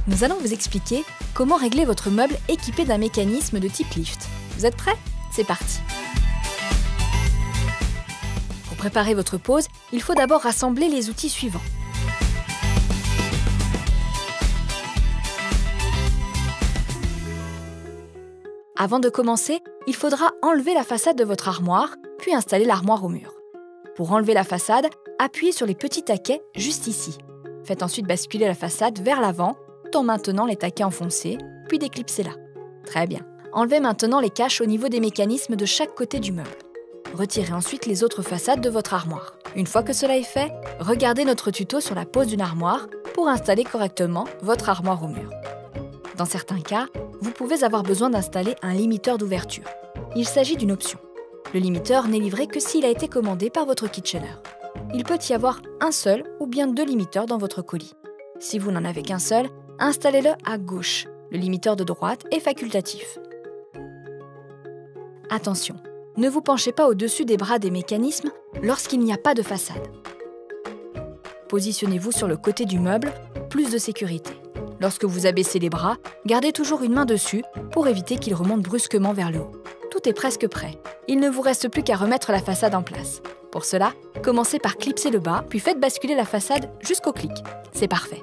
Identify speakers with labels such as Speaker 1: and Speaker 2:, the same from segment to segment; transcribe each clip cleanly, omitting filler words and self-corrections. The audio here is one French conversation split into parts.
Speaker 1: Nous allons vous expliquer comment régler votre meuble équipé d'un mécanisme de type lift. Vous êtes prêts? C'est parti! Pour préparer votre pose, il faut d'abord rassembler les outils suivants. Avant de commencer, il faudra enlever la façade de votre armoire, puis installer l'armoire au mur. Pour enlever la façade, appuyez sur les petits taquets juste ici. Faites ensuite basculer la façade vers l'avant, tout en maintenant les taquets enfoncés, puis déclipsez-la. Très bien. Enlevez maintenant les caches au niveau des mécanismes de chaque côté du meuble. Retirez ensuite les autres façades de votre armoire. Une fois que cela est fait, regardez notre tuto sur la pose d'une armoire pour installer correctement votre armoire au mur. Dans certains cas, vous pouvez avoir besoin d'installer un limiteur d'ouverture. Il s'agit d'une option. Le limiteur n'est livré que s'il a été commandé par votre Kitchener. Il peut y avoir un seul ou bien deux limiteurs dans votre colis. Si vous n'en avez qu'un seul, installez-le à gauche. Le limiteur de droite est facultatif. Attention, ne vous penchez pas au-dessus des bras des mécanismes lorsqu'il n'y a pas de façade. Positionnez-vous sur le côté du meuble, plus de sécurité. Lorsque vous abaissez les bras, gardez toujours une main dessus pour éviter qu'ils remontent brusquement vers le haut. Tout est presque prêt. Il ne vous reste plus qu'à remettre la façade en place. Pour cela, commencez par clipser le bas, puis faites basculer la façade jusqu'au clic. C'est parfait.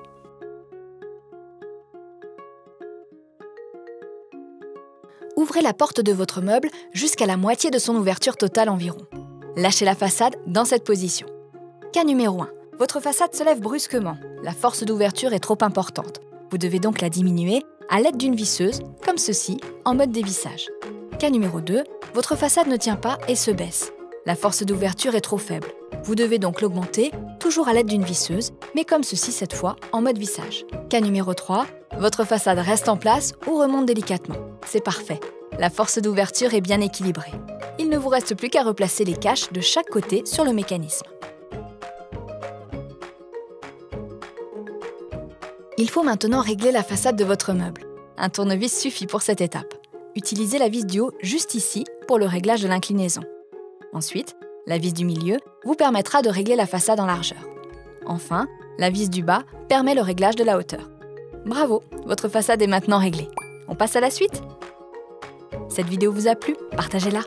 Speaker 1: Ouvrez la porte de votre meuble jusqu'à la moitié de son ouverture totale environ. Lâchez la façade dans cette position. Cas numéro 1. Votre façade se lève brusquement. La force d'ouverture est trop importante. Vous devez donc la diminuer à l'aide d'une visseuse, comme ceci, en mode dévissage. Cas numéro 2. Votre façade ne tient pas et se baisse. La force d'ouverture est trop faible. Vous devez donc l'augmenter, toujours à l'aide d'une visseuse, mais comme ceci cette fois, en mode vissage. Cas numéro 3. Votre façade reste en place ou remonte délicatement. C'est parfait. La force d'ouverture est bien équilibrée. Il ne vous reste plus qu'à replacer les caches de chaque côté sur le mécanisme. Il faut maintenant régler la façade de votre meuble. Un tournevis suffit pour cette étape. Utilisez la vis du haut juste ici pour le réglage de l'inclinaison. Ensuite, la vis du milieu vous permettra de régler la façade en largeur. Enfin, la vis du bas permet le réglage de la hauteur. Bravo, votre façade est maintenant réglée. On passe à la suite? Cette vidéo vous a plu? Partagez-la!